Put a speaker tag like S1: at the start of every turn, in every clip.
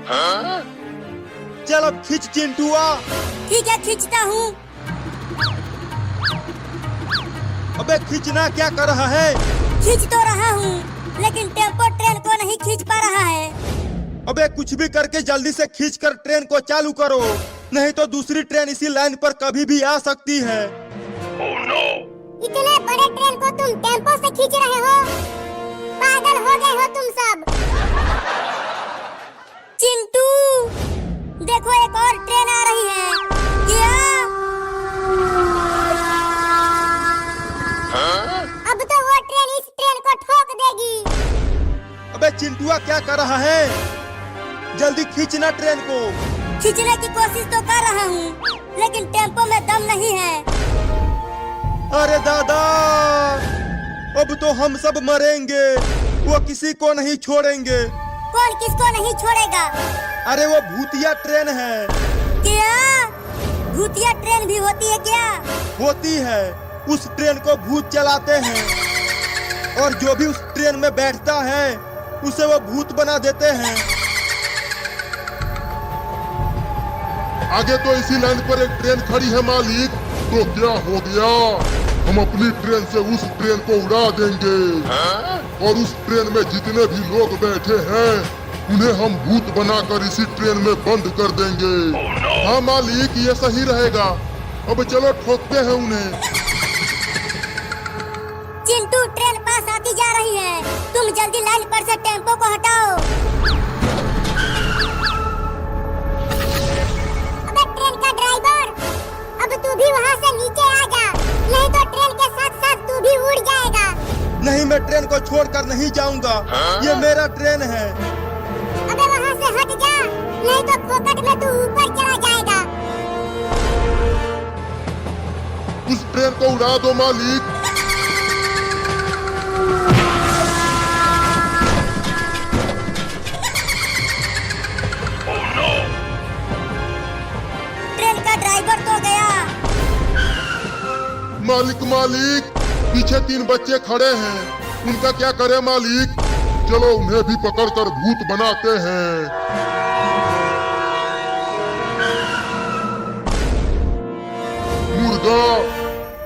S1: चल अब खींच चिंटुआ।
S2: ठीक है, खींचता हूँ।
S1: अबे खींचना क्या कर रहा है?
S2: खींच तो रहा हूँ, लेकिन टेम्पो ट्रेन को नहीं खींच पा रहा है।
S1: अबे कुछ भी करके जल्दी से खींचकर ट्रेन को चालू करो, नहीं तो दूसरी ट्रेन इसी लाइन पर कभी भी आ सकती है।
S3: Oh no!
S2: इतने बड़े ट्रेन को तुम टेम्पो से खींच रहे हो? पागल हो गए हो तुम सब। चिंटू, देखो एक और ट्रेन आ रही है। क्या? अब तो वो ट्रेन इस ट्रेन को ठोक देगी।
S1: अबे चिंटुआ क्या कर रहा है? जल्दी खींचना ट्रेन को।
S2: खींचने की कोशिश तो कर रहा हूँ, लेकिन टेम्पो में दम नहीं है।
S1: अरे दादा, अब तो हम सब मरेंगे। वो किसी को नहीं छोड़ेंगे।
S2: कौन किसको नहीं छोड़ेगा?
S1: अरे वो भूतिया ट्रेन है।
S2: क्या? भूतिया ट्रेन भी होती है क्या?
S1: होती है। उस ट्रेन को भूत चलाते हैं, और जो भी उस ट्रेन में बैठता है उसे वो भूत बना देते हैं।
S3: आगे तो इसी लाइन पर एक ट्रेन खड़ी है मालिक। तो क्या हो गया, हम अपनी ट्रेन से उस ट्रेन को उड़ा देंगे, और उस ट्रेन में जितने भी लोग बैठे हैं उन्हें हम भूत बनाकर इसी ट्रेन में बंद कर देंगे। हाँ मालिक, ये सही रहेगा। अब चलो ठोकते हैं उन्हें।
S2: चिंटू, ट्रेन पास आती जा रही है। तुम जल्दी लाइन पर से टेम्पो को हटाओ। अबे ट्रेन का ड्राइवर, अब तू भी वहाँ से नीचे आ जा, नहीं तो ट्रेन के साथ साथ तू भी उड़ जाएगा।
S1: नहीं, मैं ट्रेन को छोड़कर नहीं जाऊंगा। ये मेरा ट्रेन है।
S2: अबे वहाँ से हट जा, नहीं तो फोकट में तू ऊपर चला जाएगा।
S3: उस ट्रेन को उड़ा दो मालिक।
S2: ट्रेन का ड्राइवर तो गया।
S3: मालिक मालिक, पीछे 3 बच्चे खड़े हैं, उनका क्या करे मालिक? चलो उन्हें भी पकड़कर भूत बनाते हैं। मुर्गा,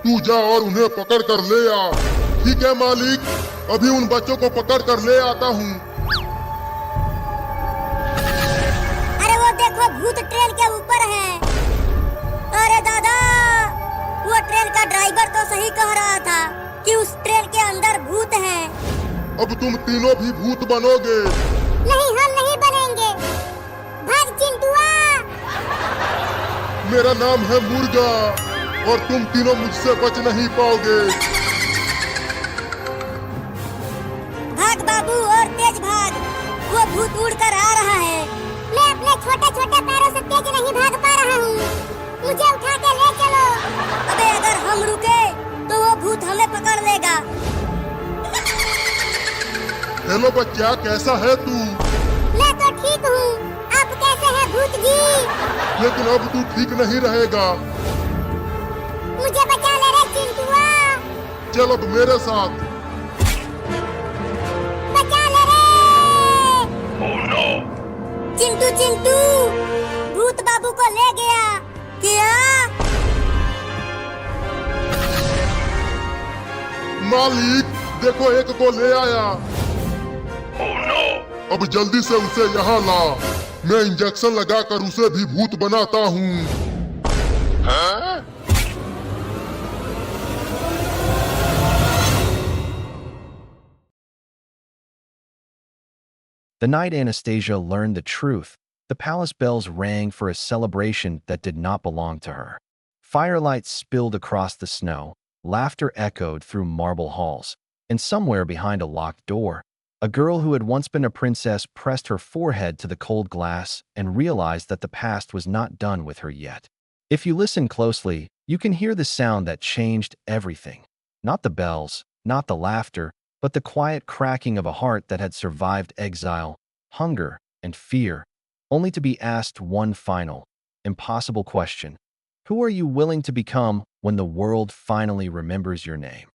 S3: तू जा और उन्हें पकड़ कर ले आ। ठीक है मालिक, अभी उन बच्चों को पकड़ कर ले आता हूँ।
S2: अरे वो देखो, भूत ट्रेन के ऊपर है। अरे दादा, वो ट्रेन का ड्राइवर तो सही कह रहा था कि उस ट्रेन के अंदर भूत है।
S3: अब तुम तीनों भी भूत बनोगे।
S2: नहीं, हम नहीं बनेंगे। भाग चिंटुआ।
S3: मेरा नाम है मुर्गा, और तुम तीनों मुझसे बच नहीं पाओगे।
S2: भाग बाबू, और तेज भाग। वो भूत उड़कर आ रहा है। मैं अपने छोटे छोटे पैरों से तेज नहीं भाग पा रहा हूँ। मुझे उठा के ले चलो। अबे अगर हम रुके तो वो भूत हमें पकड़ लेगा।
S3: हेलो बच्चा, कैसा है तू?
S2: मैं तो ठीक हूँ। आप कैसे हैं भूत जी?
S3: लेकिन अब तू ठीक नहीं रहेगा।
S2: मुझे बचा ले रे चिंटुआ।
S3: चल अब मेरे साथ।
S2: बचा ले रे।
S3: Oh no!
S2: चिंटू चिंटू, भूत बाबू को ले गया। क्या?
S3: मालिक, देखो एक को ले आया। Oh no! अब जल्दी से उसे यहाँ ला। मैं इंजेक्शन लगाकर उसे भी भूत बनाता हूँ।
S4: The night Anastasia learned the truth, the palace bells rang for a celebration that did not belong to her. Firelight spilled across the snow, laughter echoed through marble halls, and somewhere behind a locked door, a girl who had once been a princess pressed her forehead to the cold glass and realized that the past was not done with her yet. If you listen closely, you can hear the sound that changed everything. Not the bells, not the laughter, but the quiet cracking of a heart that had survived exile, hunger, and fear, only to be asked one final, impossible question. Who are you willing to become when the world finally remembers your name?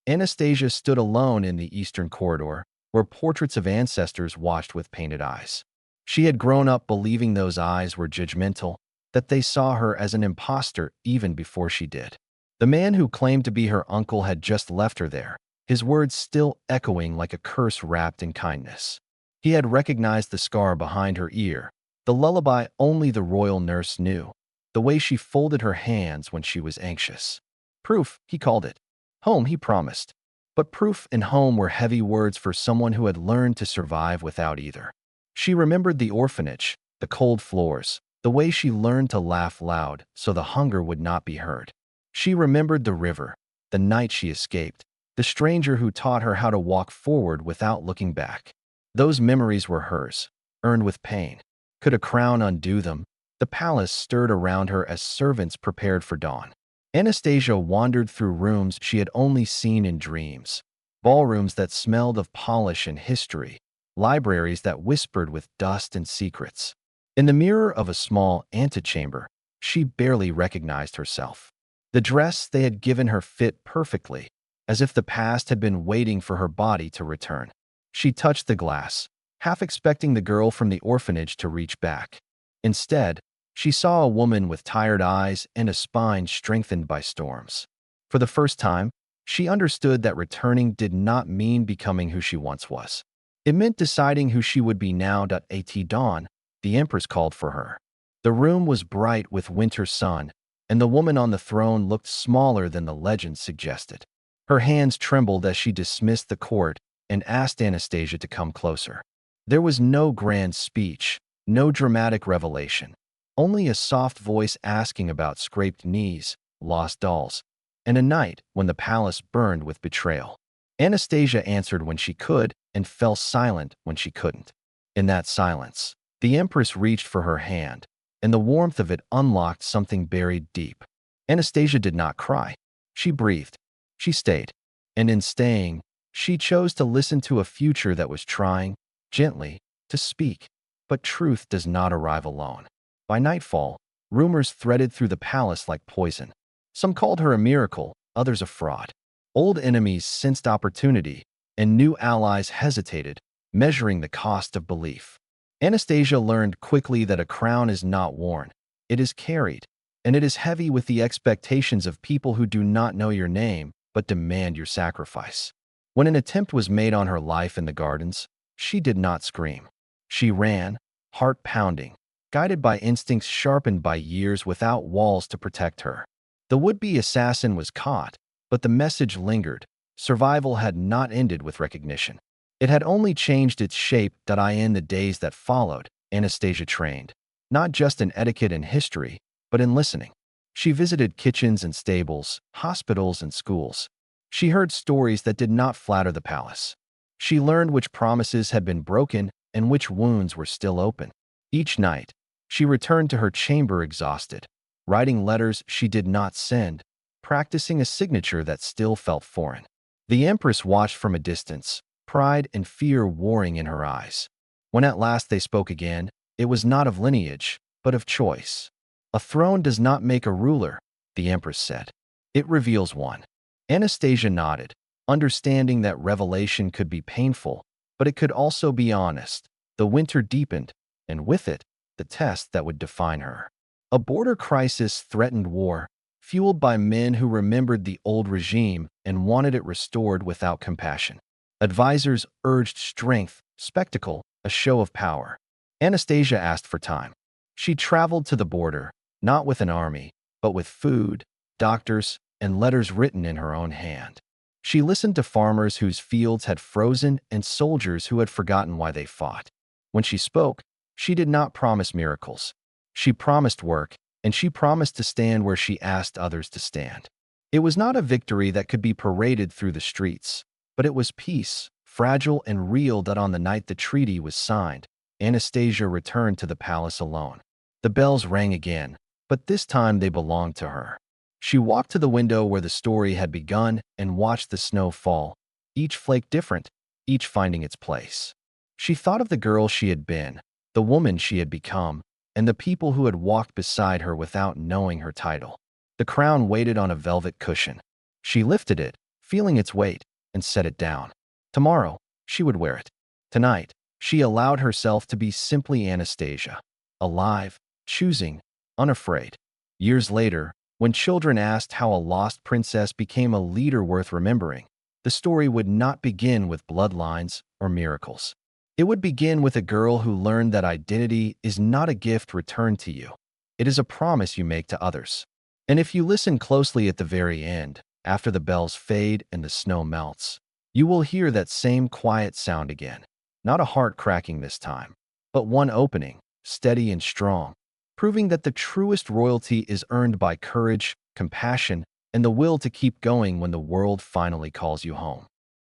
S4: Anastasia stood alone in the eastern corridor, where portraits of ancestors watched with painted eyes. She had grown up believing those eyes were judgmental, that they saw her as an imposter even before she did. The man who claimed to be her uncle had just left her there, his words still echoing like a curse wrapped in kindness. He had recognized the scar behind her ear, the lullaby only the royal nurse knew, the way she folded her hands when she was anxious. Proof, he called it. Home, he promised. But proof and home were heavy words for someone who had learned to survive without either. She remembered the orphanage, the cold floors, the way she learned to laugh loud so the hunger would not be heard. She remembered the river, the night she escaped, the stranger who taught her how to walk forward without looking back. Those memories were hers, earned with pain. Could a crown undo them? The palace stirred around her as servants prepared for dawn. Anastasia wandered through rooms she had only seen in dreams, ballrooms that smelled of polish and history, libraries that whispered with dust and secrets. In the mirror of a small antechamber, she barely recognized herself. The dress they had given her fit perfectly, as if the past had been waiting for her body to return. She touched the glass, half expecting the girl from the orphanage to reach back. Instead, she saw a woman with tired eyes and a spine strengthened by storms. For the first time, she understood that returning did not mean becoming who she once was. It meant deciding who she would be now. At dawn, the Empress called for her. The room was bright with winter sun, and the woman on the throne looked smaller than the legend suggested. Her hands trembled as she dismissed the court and asked Anastasia to come closer. There was no grand speech, no dramatic revelation, only a soft voice asking about scraped knees, lost dolls, and a night when the palace burned with betrayal. Anastasia answered when she could and fell silent when she couldn't. In that silence, the Empress reached for her hand, and the warmth of it unlocked something buried deep. Anastasia did not cry. She breathed. She stayed. And in staying, she chose to listen to a future that was trying, gently, to speak. But truth does not arrive alone. By nightfall, rumors threaded through the palace like poison. Some called her a miracle, others a fraud. Old enemies sensed opportunity, and new allies hesitated, measuring the cost of belief. Anastasia learned quickly that a crown is not worn, it is carried, and it is heavy with the expectations of people who do not know your name but demand your sacrifice. When an attempt was made on her life in the gardens, she did not scream. She ran, heart pounding, guided by instincts sharpened by years without walls to protect her. The would-be assassin was caught, but the message lingered. Survival had not ended with recognition. It had only changed its shape. In the days that followed, Anastasia trained, not just in etiquette and history, but in listening. She visited kitchens and stables, hospitals and schools. She heard stories that did not flatter the palace. She learned which promises had been broken and which wounds were still open. Each night, she returned to her chamber exhausted, writing letters she did not send, practicing a signature that still felt foreign. The Empress watched from a distance, pride and fear warring in her eyes. When at last they spoke again, it was not of lineage, but of choice. A throne does not make a ruler, the Empress said. It reveals one. Anastasia nodded, understanding that revelation could be painful, but it could also be honest. The winter deepened, and with it, the test that would define her. A border crisis threatened war, fueled by men who remembered the old regime and wanted it restored without compassion. Advisors urged strength, spectacle, a show of power. Anastasia asked for time. She traveled to the border, not with an army, but with food, doctors, and letters written in her own hand. She listened to farmers whose fields had frozen and soldiers who had forgotten why they fought. When she spoke, she did not promise miracles. She promised work, and she promised to stand where she asked others to stand. It was not a victory that could be paraded through the streets, but it was peace, fragile and real. On the night the treaty was signed, Anastasia returned to the palace alone. The bells rang again, but this time they belonged to her. She walked to the window where the story had begun and watched the snow fall, each flake different, each finding its place. She thought of the girl she had been, the woman she had become, and the people who had walked beside her without knowing her title. The crown waited on a velvet cushion. She lifted it, feeling its weight, and set it down. Tomorrow, she would wear it. Tonight, She allowed herself to be simply Anastasia, alive, choosing, unafraid. Years later, when children asked how a lost princess became a leader worth remembering, the story would not begin with bloodlines or miracles. It would begin with a girl who learned that identity is not a gift returned to you. It is a promise you make to others. And if you listen closely at the very end, after the bells fade and the snow melts, you will hear that same quiet sound again. Not a heart cracking this time, but one opening, steady and strong, proving that the truest royalty is earned by courage, compassion, and the will to keep going when the world finally calls you home.